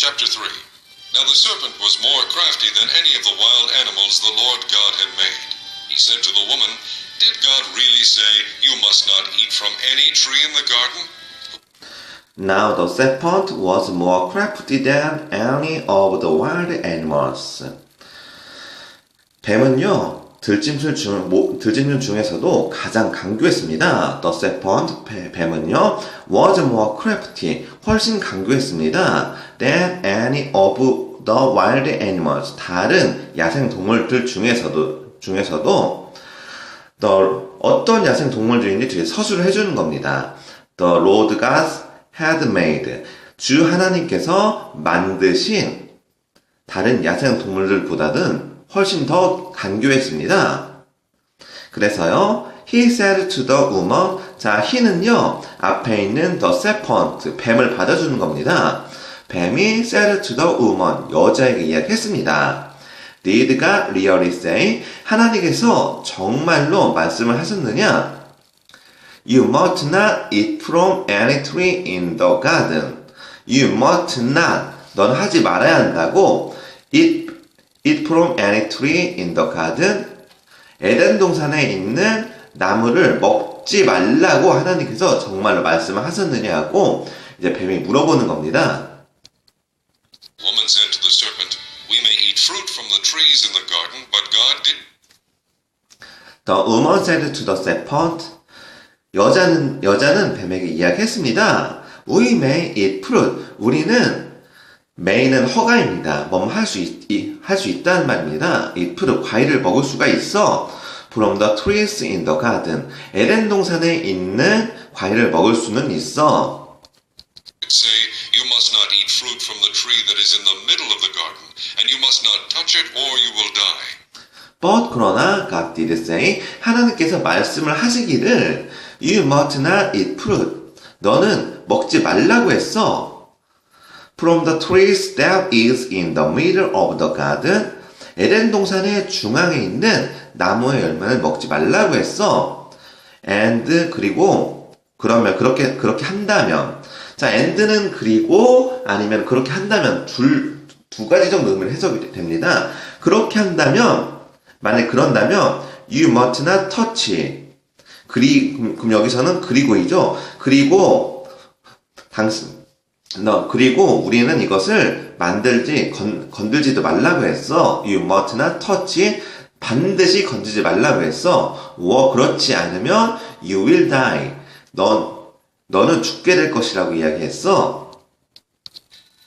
Chapter 3. Now the serpent was more crafty than any of the wild animals the Lord God had made. He said to the woman, Did God really say, You must not eat from any tree in the garden? Now the serpent was more crafty than any of the wild animals. 뱀은요, 들짐승 중에서도 가장 강교했습니다. The serpent, 뱀은요, was more crafty, 훨씬 강교했습니다. than any of the wild animals, 다른 야생 동물들 중에서도 어떤 야생 동물들인지 뒤에 서술을 해주는 겁니다. The Lord God had made, 주 하나님께서 만드신 다른 야생 동물들보다는 훨씬 더 간교했습니다. 그래서요, he said to the woman, 자, he는요, 앞에 있는 the serpent, 뱀을 받아주는 겁니다. 뱀이 said to the woman, 여자에게 이야기했습니다. Did God really say, 하나님께서 정말로 말씀을 하셨느냐? You must not eat from any tree in the garden. You must not, 넌 하지 말아야 한다고, eat from any tree in the garden. 에덴 동산에 있는 나무를 먹지 말라고 하나님께서 정말로 말씀을 하셨느냐고 이제 뱀이 물어보는 겁니다. Woman said to the serpent, We may eat fruit from the trees in the garden, but God did. The woman said to the serpent, 여자는 뱀에게 이야기했습니다. We may eat fruit. 우리는 may는 허가입니다. 뭐뭐 할 수 있다는 말입니다. eat fruit, 과일을 먹을 수가 있어. From the trees in the garden. 에덴 동산에 있는 과일을 먹을 수는 있어. Say, you must not eat fruit from the tree that is in the middle of the garden, and you must not touch it or you will die. But 그러나 God did say, 하나님께서 말씀을 하시기를 You must not eat fruit. 너는 먹지 말라고 했어. From the trees that is in the middle of the garden. 에덴 동산의 중앙에 있는 나무의 열매를 먹지 말라고 했어. And 그리고 그러면 그렇게 한다면 자 and는 그리고 아니면 그렇게 한다면 두 가지 정도 의미로 해석이 됩니다. 그렇게 한다면 만약 그런다면 you must not touch. 그럼 여기서는 그리고이죠. 그리고 우리는 이것을 건들지도 말라고 했어. You must not touch. 반드시 건드지 말라고 했어. 그렇지 않으면 you will die. 너는 죽게 될 것이라고 이야기했어.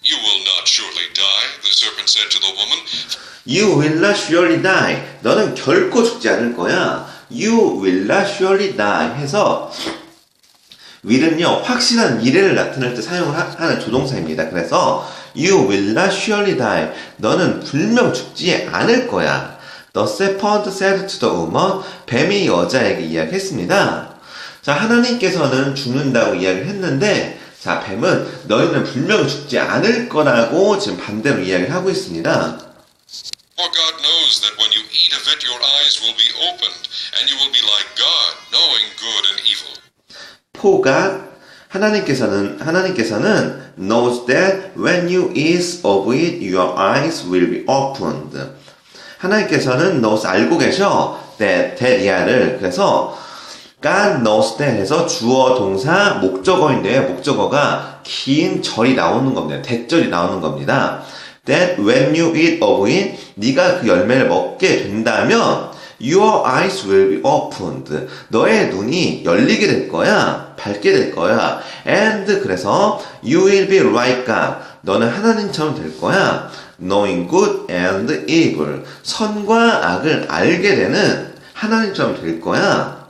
You will not surely die, the serpent said to the woman. You will not surely die. 너는 결코 죽지 않을 거야. You will not surely die 해서 will은요, 확실한 미래를 나타낼 때 사용을 하는 조동사입니다. 그래서 You will not surely die. 너는 분명 죽지 않을 거야. The serpent said to the woman. 뱀이 여자에게 이야기했습니다. 자, 하나님께서는 죽는다고 이야기를 했는데 자, 뱀은 너희는 분명 죽지 않을 거라고 지금 반대로 이야기를 하고 있습니다. For God knows that when you eat of it, your eyes will be opened, and you will be like God, knowing good and evil. For God, 하나님께서는 knows that when you eat of it, your eyes will be opened. 하나님께서는 knows 알고 계셔. that이야를 그래서 God knows that 해서 주어 동사 목적어인데요. 목적어가 긴 절이 나오는 겁니다. 대절이 나오는 겁니다. That when you eat of it, 네가 그 열매를 먹게 된다면 your eyes will be opened. 너의 눈이 열리게 될 거야. 밝게 될 거야. And 그래서 you will be like God. 너는 하나님처럼 될 거야. Knowing good and evil. 선과 악을 알게 되는 하나님처럼 될 거야.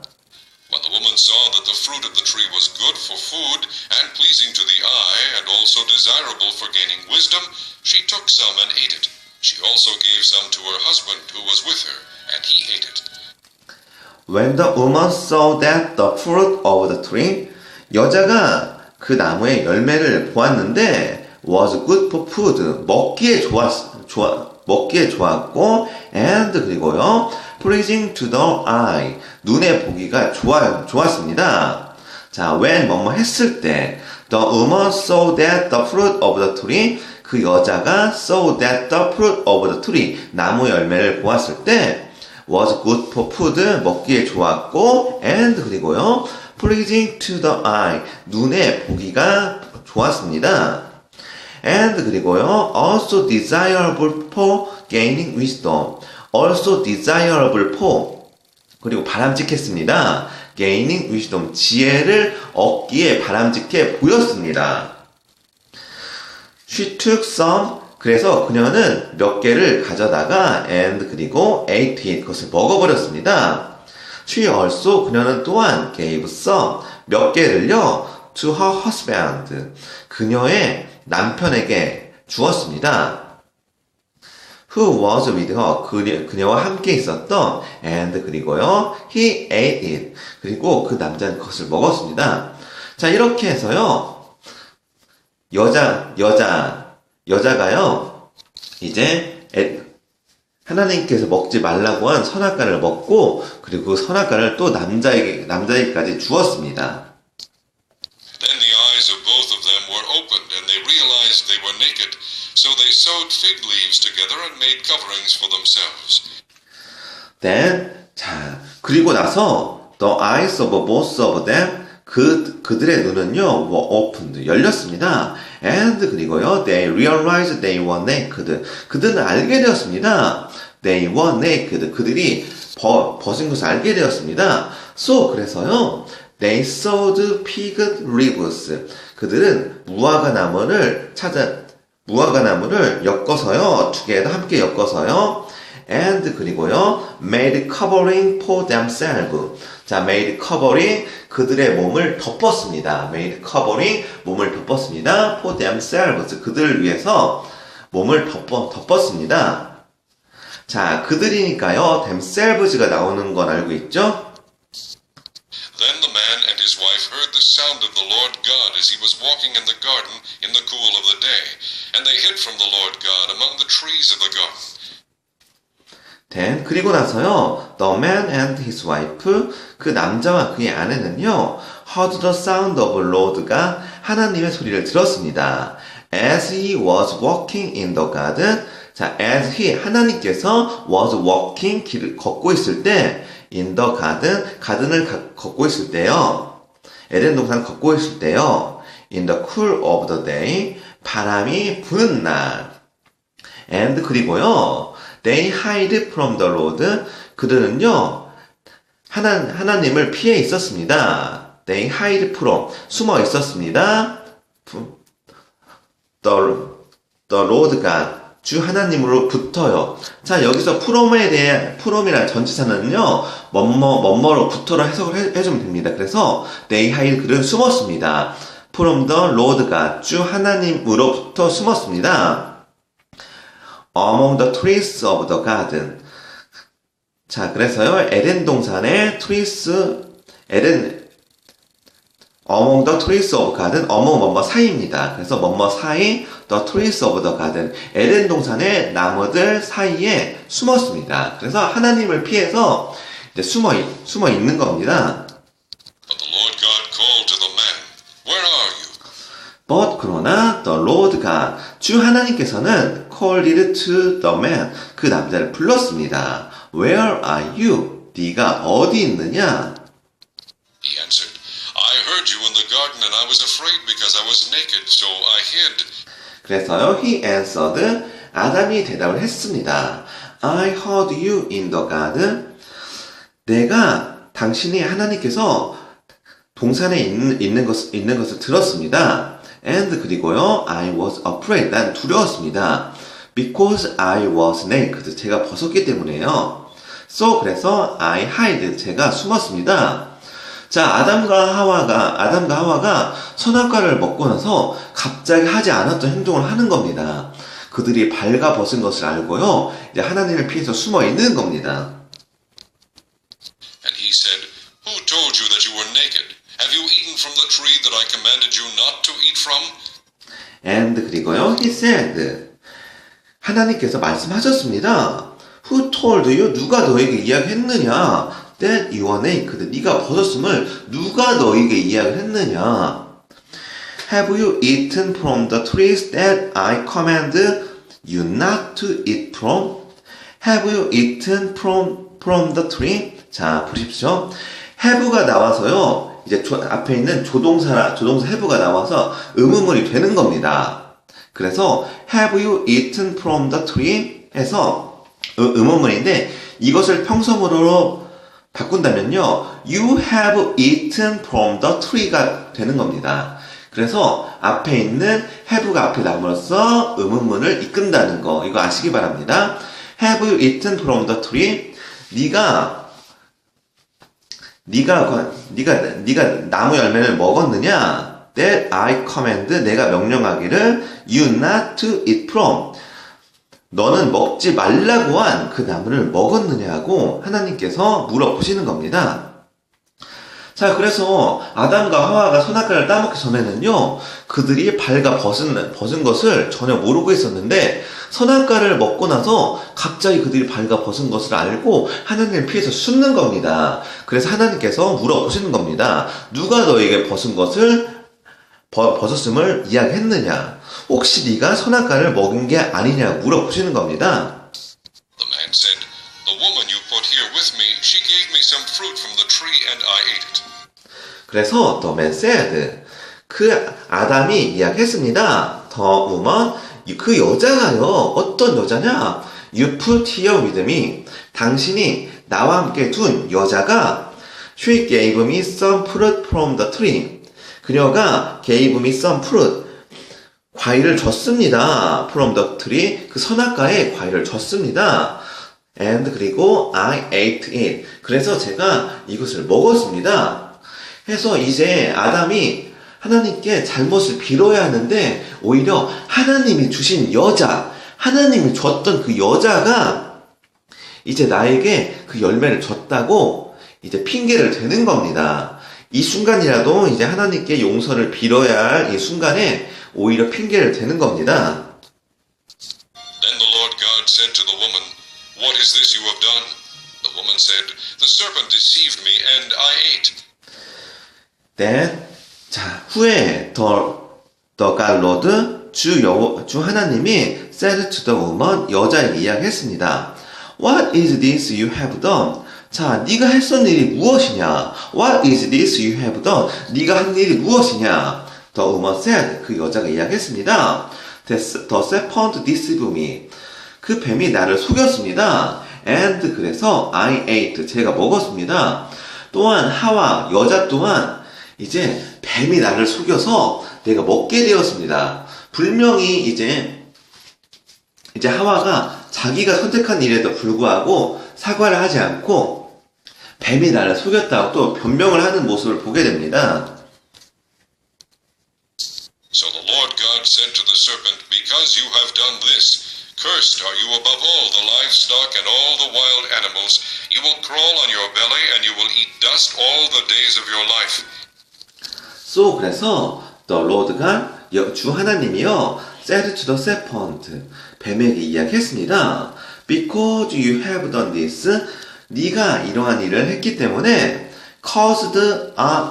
When the woman saw that the fruit of the tree was good for food and pleasing to the eye and also desirable for gaining wisdom, she took some and ate it. She also gave some to her husband who was with her, and he ate it. When the woman saw that the fruit of the tree, 여자가 그 나무의 열매를 보았는데 was good for food, 먹기에 좋았고 and 그리고요 pleasing to the eye, 눈에 보기가 좋았습니다. 자, when 뭐뭐 했을 때 the woman saw that the fruit of the tree, 그 여자가 saw that the fruit of the tree, 나무 열매를 보았을 때 was good for food, 먹기에 좋았고 and 그리고요 pleasing to the eye, 눈에 보기가 좋았습니다. and 그리고요 also desirable for gaining wisdom, also desirable for 그리고 바람직했습니다. gaining wisdom, 지혜를 얻기에 바람직해 보였습니다. She took some, 그래서 그녀는 몇 개를 가져다가 and 그리고 ate it, 그것을 먹어버렸습니다. She also, 그녀는 또한 gave some, 몇 개를요 to her husband, 그녀의 남편에게 주었습니다. Who was with her, 그녀와 함께 있었던 and 그리고요 he ate it, 그리고 그 남자는 그것을 먹었습니다. 자, 이렇게 해서요 여자가요 이제 하나님께서 먹지 말라고 한 선악과를 먹고 그리고 그 선악과를 또 남자에게까지 주었습니다. Then the eyes of both of them were opened, and they realized they were naked. So they sewed fig leaves together and made coverings for themselves. Then, 자, 그리고 나서 the eyes of both of them, 그들의 눈은요 were opened, 열렸습니다. And 그리고요 they realized they were naked, 그들은 알게 되었습니다. They were naked, 그들이 벗은 것을 알게 되었습니다. So, 그래서요 they sewed fig leaves, 그들은 무화과나무를 엮어서요, 두 개도 함께 엮어서요, and 그리고요, made covering for themselves. 자, made covering, 그들의 몸을 덮었습니다. made covering, 몸을 덮었습니다. for themselves, 그들을 위해서 몸을 덮었습니다. 자, 그들이니까요, themselves가 나오는 건 알고 있죠? Then the man and his wife heard the sound of the Lord God as he was walking in the garden in the cool of the day, and they hid from the Lord God among the trees of the garden. Then, 그리고 나서요, the man and his wife, 그 남자와 그의 아내는요, heard the sound of the Lord가 하나님의 소리를 들었습니다. As he was walking in the garden, 자, as he, 하나님께서 was walking, 길을 걷고 있을 때, in the garden, 가든을 걷고 있을 때요. 에덴 동산을 걷고 있을 때요. in the cool of the day, 바람이 부는 날. and 그리고요. they hide from the Lord, 그들은요. 하나님을 피해 있었습니다. they hide from, 숨어 있었습니다. the Lord God, 주 하나님으로부터요. 자, 여기서 from이라는 전치사는요, 뭐뭐로부터로 해석을 해주면 됩니다. 그래서 they hide, 그들은 숨었습니다. from the Lord God, 주 하나님으로부터 숨었습니다. among the trees of the garden. 자, 그래서요, 에덴 동산의 among the trees of garden, among 뭐뭐 사이입니다. 그래서 뭐뭐 사이, the trees of the garden, 에덴 동산의 나무들 사이에 숨었습니다. 그래서 하나님을 피해서 이제 숨어 있는 겁니다. But the Lord God called to the man, Where are you? But 그러나 the Lord God, 주 하나님께서는 called to the man, 그 남자를 불렀습니다. Where are you? 네가 어디 있느냐? He answered, I heard you in the garden and I was afraid because I was naked, so I hid. 그래서요, he answered, 아담이 대답을 했습니다. I heard you in the garden. 당신이 하나님께서 동산에 있는 것을 들었습니다. And 그리고요, I was afraid. 난 두려웠습니다. Because I was naked. 제가 벗었기 때문에요. So, 그래서 I hid. 제가 숨었습니다. 자, 아담과 하와가 선악과를 먹고 나서 갑자기 하지 않았던 행동을 하는 겁니다. 그들이 발가 벗은 것을 알고요, 이제 하나님을 피해서 숨어 있는 겁니다. And he said, Who told you that you were naked? Have you eaten from the tree that I commanded you not to eat from? And 그리고요, he said, 하나님께서 말씀하셨습니다. Who told you? 누가 너에게 이야기했느냐? That you are naked. 네가 벗었음을 누가 너에게 이야기를 했느냐? Have you eaten from the trees that I command you not to eat from? Have you eaten from the tree? 자, 보십시오. have가 나와서요. 이제 앞에 있는 조동사 have가 나와서 의문문이 되는 겁니다. 그래서 have you eaten from the tree? 해서 의문문인데 이것을 평서문으로 바꾼다면요. You have eaten from the tree가 되는 겁니다. 그래서 앞에 있는 have가 앞에 나옴으로써 의문문을 이끈다는 거 이거 아시기 바랍니다. Have you eaten from the tree? 네가 나무 열매를 먹었느냐? That I command 내가 명령하기를 you not to eat from 너는 먹지 말라고 한 그 나무를 먹었느냐고 하나님께서 물어보시는 겁니다. 자, 그래서 아담과 하와가 선악과를 따먹기 전에는요, 그들이 발가 벗은 것을 전혀 모르고 있었는데, 선악과를 먹고 나서 갑자기 그들이 발가 벗은 것을 알고 하나님을 피해서 숨는 겁니다. 그래서 하나님께서 물어보시는 겁니다. 누가 너에게 벗었음을 이야기했느냐? 혹시 네가 선악과를 먹은 게 아니냐 물어보시는 겁니다. The man said, "The woman you put here with me, she gave me some fruit from the tree and I ate it." 그래서 the man said, 그 아담이 이야기했습니다. The woman, 그 여자가요, 어떤 여자냐? You put here with me. 당신이 나와 함께 둔 여자가 She gave me some fruit from the tree. 그녀가 gave me some fruit. 과일을 줬습니다. From the tree. 그 선악과에 과일을 줬습니다. And 그리고 I ate it. 그래서 제가 이것을 먹었습니다. 해서 이제 아담이 하나님께 잘못을 빌어야 하는데 오히려 하나님이 주신 여자, 하나님이 줬던 그 여자가 이제 나에게 그 열매를 줬다고 이제 핑계를 대는 겁니다. 이 순간이라도 이제 하나님께 용서를 빌어야 할 이 순간에 오히려 핑계를 대는 겁니다. Then the Lord God said to the woman, "What is this you have done?" The woman said, "The serpent deceived me and I ate." 자, 후에 the God Lord, 주 하나님이 said to the woman, 여자에게 이야기했습니다. What is this you have done? 자, 네가 했던 일이 무엇이냐? What is this you have done? 네가 한 일이 무엇이냐? The woman said, 그 여자가 이야기했습니다. The serpent deceived me. 그 뱀이 나를 속였습니다. And 그래서 I ate, 제가 먹었습니다. 또한 하와, 여자 또한 이제 뱀이 나를 속여서 내가 먹게 되었습니다. 분명히 이제 하와가 자기가 선택한 일에도 불구하고 사과를 하지 않고 뱀이 나를 속였다고 또 변명을 하는 모습을 보게 됩니다. So the Lord God said to the serpent, "Because you have done this, cursed are you above all the livestock and all the wild animals. You will crawl on your belly and you will eat dust all the days of your life." So 그래서 the Lord가 주 하나님이요 said to the serpent 뱀에게 이야기했습니다. Because you have done this, 네가 이러한 일을 했기 때문에 caused are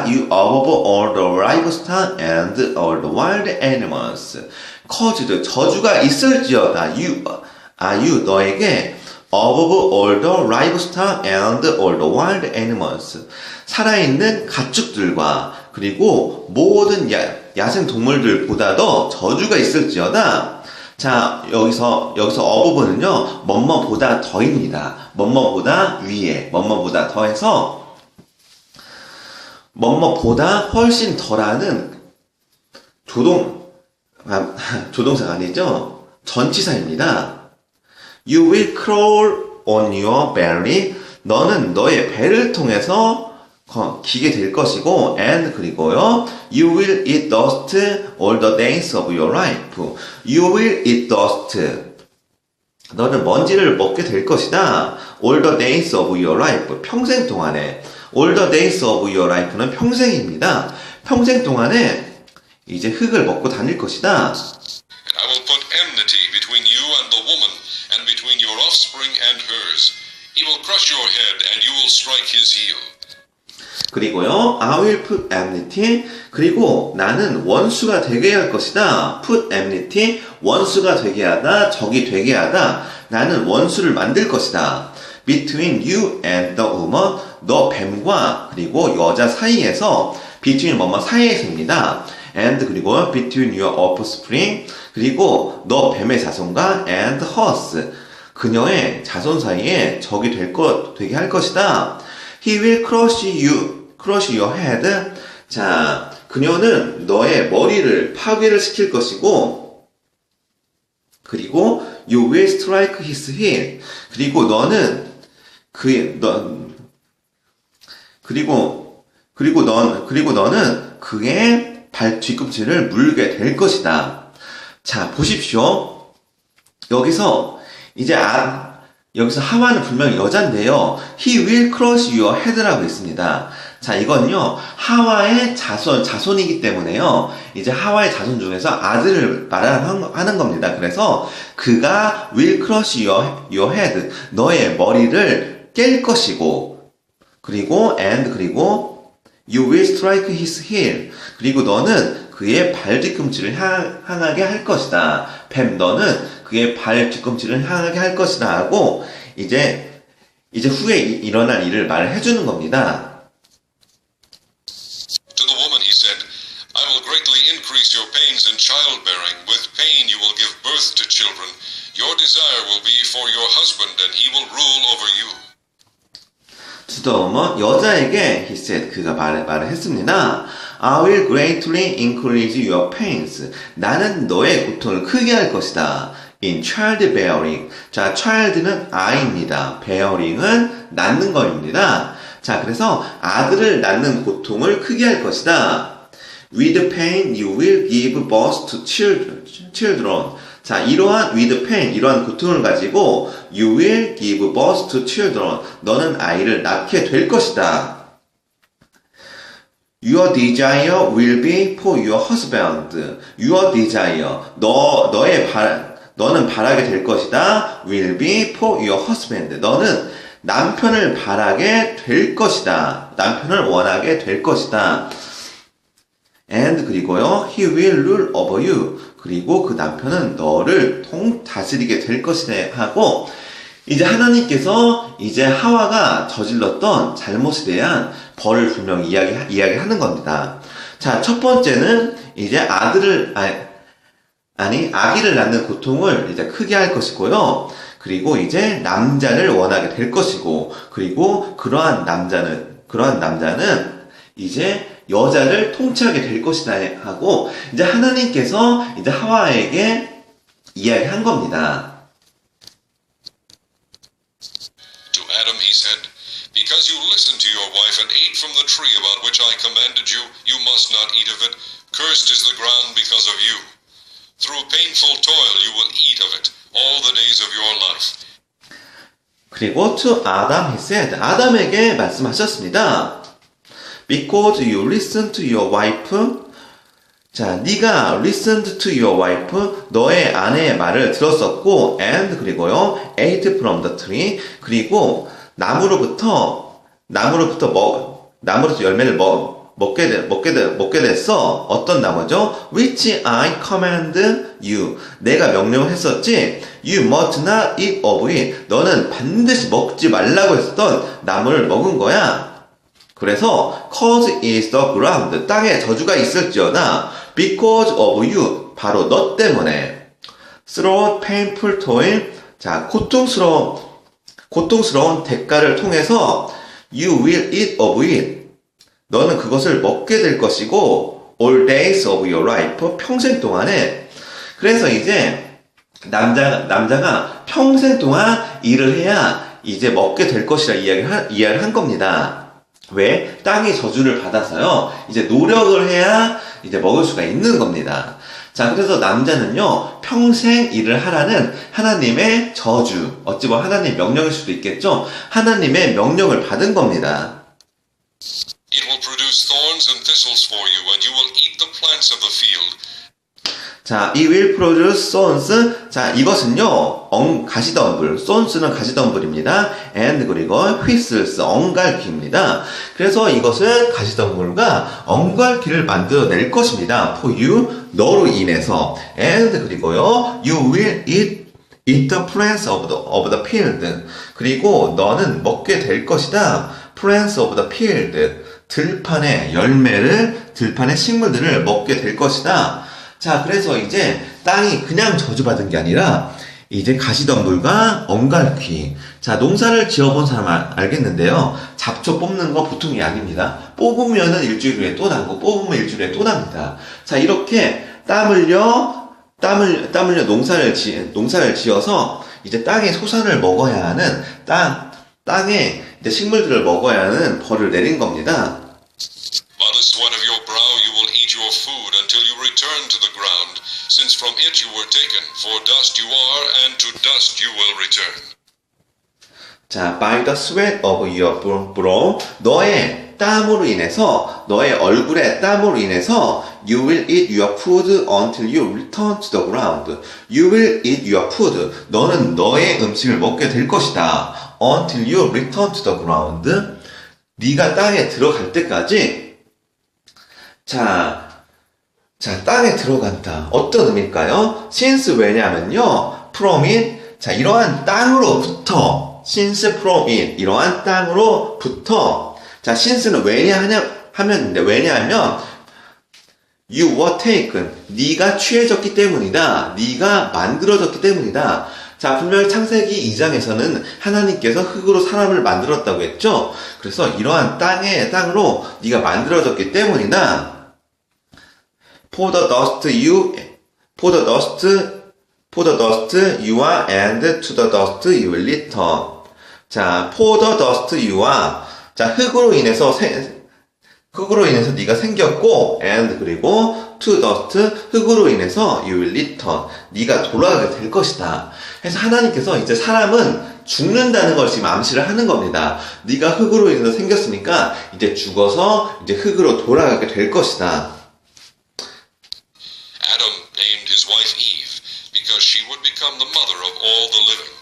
you above all the livestock and all the wild animals. caused 저주가 있을지어다. you 너에게 above all the livestock and all the wild animals. 살아있는 가축들과 그리고 모든 야생 동물들보다도 저주가 있을지어다. 자, 여기서 above는요, 뭐뭐보다 더입니다. 뭐뭐보다 위에, 뭐뭐보다 더해서 뭐뭐보다 훨씬 덜하는 조동사가 아니죠? 전치사입니다. You will crawl on your belly. 너는 너의 배를 통해서 기게 될 것이고, and 그리고요, you will eat dust all the days of your life. You will eat dust. 너는 먼지를 먹게 될 것이다. all the days of your life. 평생 동안에. all the days of your life는 평생입니다. 평생 동안에 이제 흙을 먹고 다닐 것이다. And I will put enmity between you and the woman, and between your offspring and hers. He will crush your head, and you will strike his heel. 그리고요, I will put enmity. 그리고 나는 원수가 되게 할 것이다. put enmity. 원수가 되게 하다, 적이 되게 하다. 나는 원수를 만들 것이다. between you and the woman. 너 뱀과 그리고 여자 사이에서 between 뭐뭐 사이에서입니다. and 그리고 between your offspring. 그리고 너 뱀의 자손과 and hers. 그녀의 자손 사이에 적이 되게 할 것이다. He will crush your head. 자, 그녀는 너의 머리를 파괴를 시킬 것이고, 그리고 you will strike his heel. 그리고 너는 너는 그의 발 뒤꿈치를 물게 될 것이다. 자, 보십시오. 여기서 하와는 분명히 여잔데요. He will crush your head라고 했습니다. 자, 이거는요, 하와의 자손이기 때문에요. 이제 하와의 자손 중에서 아들을 말하는 겁니다. 그래서 그가 will crush your head. 너의 머리를 깰 것이고, 그리고 you will strike his heel. 그리고 너는 그의 발 뒤꿈치를 향하게 할 것이다. 뱀, 너는 그의 발 뒤꿈치를 향하게 할 것이다 하고 이제 후에 일어날 일을 말을 해주는 겁니다. To the woman he said, I will greatly increase your pains in childbearing. With pain you will give birth to children. Your desire will be for your husband, and he will rule over you. To the woman, 여자에게 he said, 그가 말을 했습니다. I will greatly increase your pains. 나는 너의 고통을 크게 할 것이다. In childbearing. 자, child는 아이입니다. bearing은 낳는 것입니다. 자, 그래서 아들을 낳는 고통을 크게 할 것이다. With pain you will give birth to children. 자, with pain, 이러한 고통을 가지고 you will give birth to children. 너는 아이를 낳게 될 것이다. Your desire will be for your husband. Your desire. 너는 바라게 될 것이다. Will be for your husband. 너는 남편을 바라게 될 것이다. 남편을 원하게 될 것이다. And 그리고요, he will rule over you. 그리고 그 남편은 너를 다스리게 될 것이다 하고, 이제 하나님께서 이제 하와가 저질렀던 잘못에 대한 벌을 분명히 이야기하는 겁니다. 자, 첫 번째는 이제 아기를 낳는 고통을 이제 크게 할 것이고요. 그리고 이제 남자를 원하게 될 것이고, 그리고 그러한 남자는 이제 여자를 통치하게 될 것이다 하고, 이제 하나님께서 이제 하와에게 이야기한 겁니다. To Adam he said, Because you listened to your wife and ate from the tree about which I commanded you, you must not eat of it. Cursed is the ground because of you. Through painful toil you will eat of it all the days of your life. 그리고 to Adam he said, 아담에게 말씀하셨습니다. Because you listened to your wife. 자, 네가 listened to your wife, 너의 아내의 말을 들었었고, and 그리고요, ate from the tree, 그리고 나무로부터 열매를 먹게 됐어. 어떤 나무죠? Which I command you. 내가 명령했었지. You must not eat of it. 너는 반드시 먹지 말라고 했었던 나무를 먹은 거야. 그래서 cause is the ground. 땅에 저주가 있을지어다. Because of you. 바로 너 때문에. Through painful toil. 자, 고통스러운 대가를 통해서 you will eat of it. 너는 그것을 먹게 될 것이고 all days of your life. 평생 동안에. 그래서 이제 남자가 평생 동안 일을 해야 이제 먹게 될 것이라 이야기를 한 겁니다. 왜? 땅이 저주를 받아서요. 이제 노력을 해야 이제 먹을 수가 있는 겁니다. 자, 그래서 남자는요, 평생 일을 하라는 하나님의 저주, 어찌 보면 하나님 명령일 수도 있겠죠? 하나님의 명령을 받은 겁니다. It will produce thorns and thistles for you, and you will eat the plants of the field. 자, it will produce thorns. 자, 이것은요, 가시덤불. thorns는 가시덤불입니다. and 그리고 whistles, 엉갈퀴입니다. 그래서 이것은 가시덤불과 엉갈퀴를 만들어낼 것입니다. for you, 너로 인해서. and 그리고요, you will eat the plants of the field. 그리고 너는 먹게 될 것이다. plants of the field. 들판의 열매를, 들판의 식물들을 먹게 될 것이다. 자, 그래서 이제 땅이 그냥 저주받은 게 아니라 이제 가시덤불과 엉갈퀴. 자, 농사를 지어본 사람 알겠는데요. 잡초 뽑는 거 보통이 아닙니다. 뽑으면은 일주일 후에 또 나고, 뽑으면 일주일 후에 또 납니다. 자, 이렇게 땀 흘려 농사를 지어서 이제 땅의 소산을 먹어야 하는 땅에 이제 식물들을 먹어야 하는 벌을 내린 겁니다. By the sweat of your brow you will eat your food until you return to the ground, since from it you were taken, for dust you are, and to dust you will return. 자, by the sweat of your brow, 너의 땀으로 인해서, 너의 얼굴의 땀으로 인해서, you will eat your food until you return to the ground. You will eat your food. 너는 너의 음식을 먹게 될 것이다. Until you return to the ground. 네가 땅에 들어갈 때까지. 자, 땅에 들어간다. 어떤 의미일까요? since 왜냐면요, from it. 자, 이러한 땅으로부터. since from it. 이러한 땅으로부터. 자, since는 왜냐하면 you were taken. 네가 취해졌기 때문이다. 네가 만들어졌기 때문이다. 자, 분명히 창세기 2장에서는 하나님께서 흙으로 사람을 만들었다고 했죠. 그래서 이러한 땅으로 네가 만들어졌기 때문이다. For the dust you are, and to the dust you will return. 자, for the dust you are. 자, 흙으로 인해서 네가 생겼고, and 그리고 to dust, 흙으로 인해서 you will return. 네가 돌아가게 될 것이다. 그래서 하나님께서 이제 사람은 죽는다는 걸 지금 암시를 하는 겁니다. 네가 흙으로 인해서 생겼으니까 이제 죽어서 이제 흙으로 돌아가게 될 것이다. Adam named his wife Eve because she would become the mother of all the living.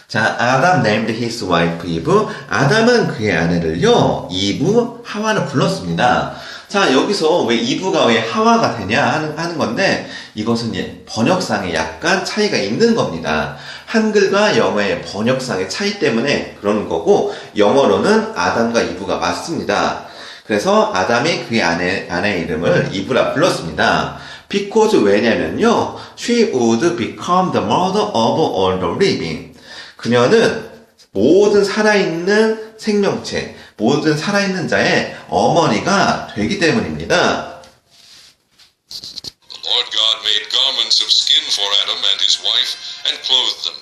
자, Adam named his wife Eve. 아담은 그의 아내를요, 이브, 하와를 불렀습니다. 자, 여기서 왜 이브가 왜 하와가 되냐 하는 건데, 이것은 번역상에 약간 차이가 있는 겁니다. 한글과 영어의 번역상의 차이 때문에 그러는 거고, 영어로는 아담과 이브가 맞습니다. 그래서 아담이 그의 아내의 이름을 이브라 불렀습니다. Because 왜냐면요, she would become the mother of all the living. 그녀는 모든 살아있는 생명체, 모든 살아있는 자의 어머니가 되기 때문입니다. The Lord God made garments of skin for Adam and his wife and clothed them.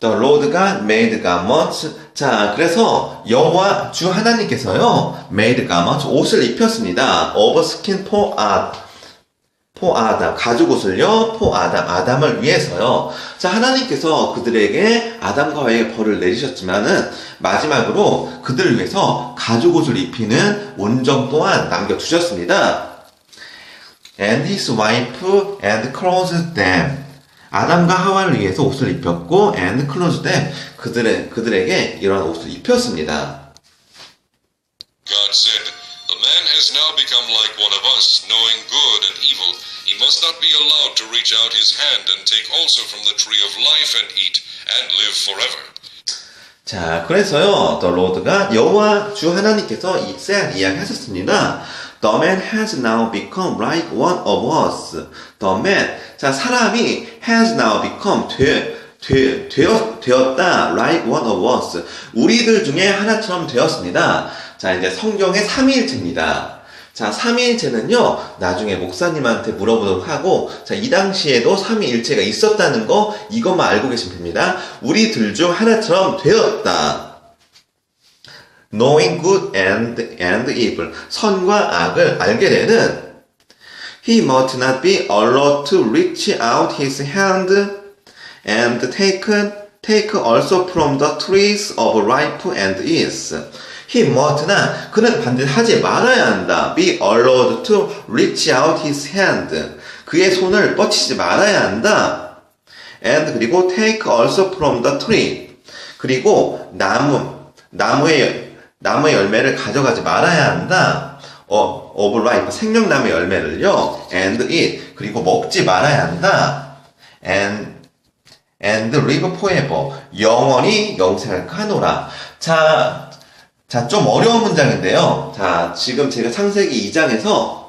The Lord God made garments. 자, 그래서 여호와 주 하나님께서요, made garments, 옷을 입혔습니다. of skin for Adam, 가죽 옷을요, for 아담을 위해서요. 자, 하나님께서 그들에게 아담과 하와의 벌을 내리셨지만은 마지막으로 그들을 위해서 가죽 옷을 입히는 온정 또한 남겨두셨습니다. And his wife and clothed them. 아담과 하와를 위해서 옷을 입혔고, and clothed them. 그들에게 이런 옷을 입혔습니다. God said, "The man has now become like one of us, knowing good and evil. He must not be allowed to reach out his hand and take also from the tree of life and eat, and live forever." 자, 그래서요, the Lord가 여호와 주 하나님께서 이세한 이야기 하셨습니다. The man has now become like one of us. The man, 자, 사람이 has now become 되었다. Like one of us. 우리들 중에 하나처럼 되었습니다. 자, 이제 성경의 삼위일체입니다. 자, 삼위일체는요, 나중에 목사님한테 물어보도록 하고, 자, 이 당시에도 삼위일체가 있었다는 거, 이것만 알고 계시면 됩니다. 우리들 중 하나처럼 되었다. Knowing good and evil. 선과 악을 알게 되는. He must not be allowed to reach out his hand and take also from the trees of life and eat. he must나 그는 반드시 하지 말아야 한다. be allowed to reach out his hand. 그의 손을 뻗치지 말아야 한다. and 그리고 take also from the tree. 그리고 나무의 열매를 가져가지 말아야 한다. of life, 생명나무의 열매를요. and eat, 그리고 먹지 말아야 한다. and live forever, 영원히 영생하노라. 자, 좀 어려운 문장인데요. 자, 지금 제가 창세기 2장에서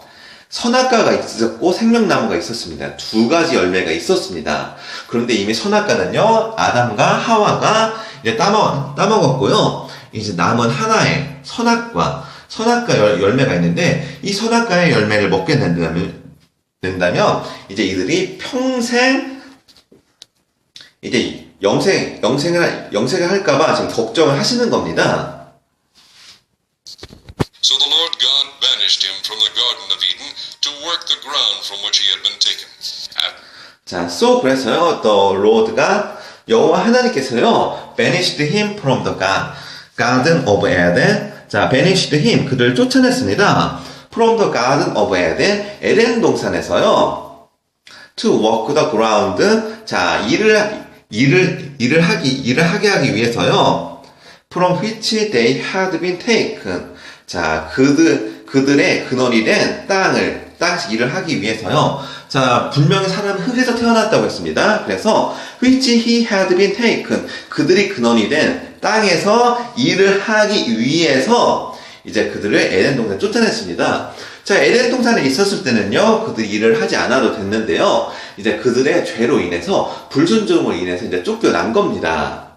선악과가 있었고 생명나무가 있었습니다. 두 가지 열매가 있었습니다. 그런데 이미 선악과는요, 아담과 하와가 이제 따먹었고요. 이제 남은 하나의 선악과 열매가 있는데, 이 선악과의 열매를 먹게 된다면 이제 이들이 평생 이제 영생을 할까봐 지금 걱정을 하시는 겁니다. So the Lord God banished him from the Garden of Eden to work the ground from which he had been taken. 자, so 그래서요, the Lord God, 여호와 하나님께서요, banished him from the Garden of Eden. 자, banished him, 그를 쫓아냈습니다. from the Garden of Eden, 에덴 동산에서요, to work the ground. 자, 일을 하게 하기 위해서요, from which they had been taken. 자, 그들의 근원이 된 땅에서 일을 하기 위해서요. 자, 분명히 사람은 흙에서 태어났다고 했습니다. 그래서 which he had been taken, 그들이 근원이 된 땅에서 일을 하기 위해서 이제 그들을 에덴 동산에 쫓아냈습니다. 자, 에덴 동산에 있었을 때는요, 그들이 일을 하지 않아도 됐는데요, 이제 그들의 죄로 인해서, 불순종으로 인해서 이제 쫓겨난 겁니다.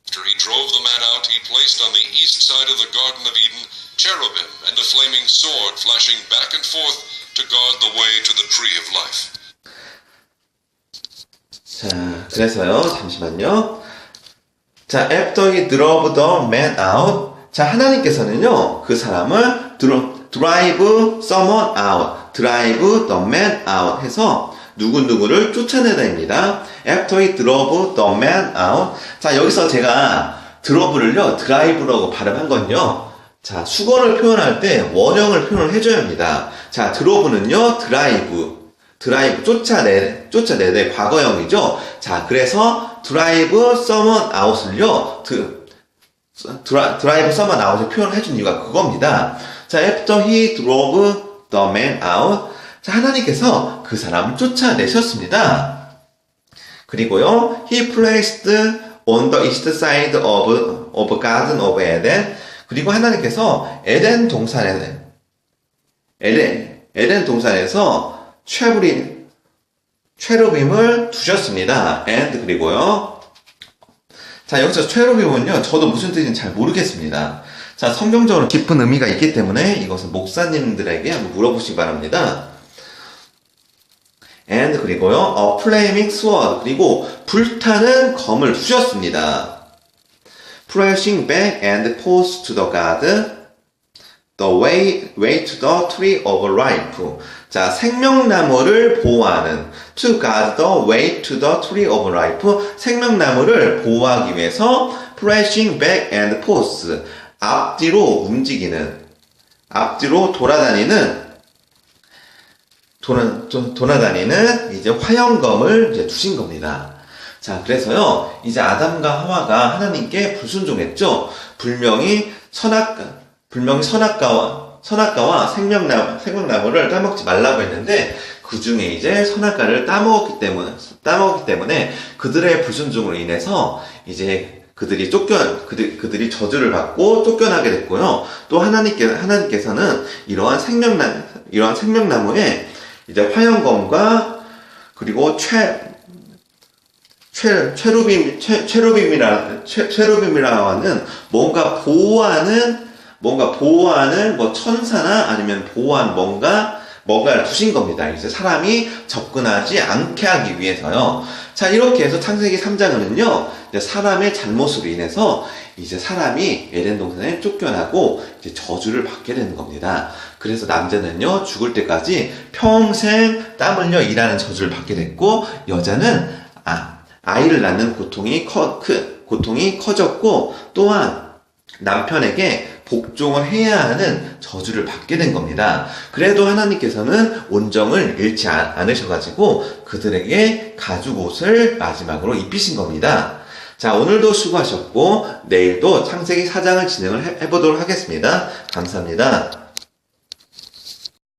After he drove the man out, he placed on the east side of the Garden of Eden cherubim and a flaming sword flashing back and forth to guard the way to the tree of life. 자, 그래서요, 잠시만요. 자, after he drove the man out. 자, 하나님께서는요, 그 사람을 drive someone out, drive the man out 해서 누구누구를 쫓아내다입니다. After he drove the man out. 자, 여기서 제가 drove를요, drive라고 발음한 건요. 자, 수거를 표현할 때 원형을 표현을 해줘야 합니다. 자, drove는요, drive, 쫓아내의 과거형이죠. 자, 그래서 drive someone out을요, drive someone out을 표현을 해준 이유가 그겁니다. 자, after he drove the man out. 자, 하나님께서 그 사람을 쫓아내셨습니다. 그리고요, he placed on the east side of Garden of Eden. 그리고 하나님께서 에덴 동산에서 체루빔을 두셨습니다. and 그리고요, 자, 여기서 체루빔은요, 저도 무슨 뜻인지 잘 모르겠습니다. 자, 성경적으로 깊은 의미가 있기 때문에 이것은 목사님들에게 한번 물어보시기 바랍니다. and 그리고요, a flaming sword, 그리고 불타는 검을 두셨습니다. flashing back and forth to the God, the way to the tree of life. 자, 생명나무를 보호하는, to guard the way to the tree of life. 생명나무를 보호하기 위해서 flashing back and forth, 앞뒤로 움직이는, 앞뒤로 돌아다니는 이제 화형검을 이제 두신 겁니다. 자, 그래서요, 이제 아담과 하와가 하나님께 불순종했죠. 분명히 선악과와 생명나무를 따먹지 말라고 했는데, 그 중에 이제 선악과를 따먹었기 때문에 그들의 불순종으로 인해서 이제 그들이 저주를 받고 쫓겨나게 됐고요. 또 하나님께서는 이러한 생명나무에 이제 화형검과 그리고 체루빔이라고 하는 뭔가 보호하는 뭐 천사나 아니면 보호한 뭔가를 두신 겁니다. 이제 사람이 접근하지 않게 하기 위해서요. 자, 이렇게 해서 창세기 3장은요, 이제 사람의 잘못으로 인해서 이제 사람이 에덴 동산에 쫓겨나고 이제 저주를 받게 되는 겁니다. 그래서 남자는요, 죽을 때까지 평생 땀 흘려 일하는 저주를 받게 됐고, 여자는 아이를 낳는 고통이 고통이 커졌고 또한 남편에게 복종을 해야 하는 저주를 받게 된 겁니다. 그래도 하나님께서는 온정을 잃지 않으셔가지고 그들에게 가죽 옷을 마지막으로 입히신 겁니다. 자, 오늘도 수고하셨고 내일도 창세기 4장을 진행을 해보도록 하겠습니다. 감사합니다.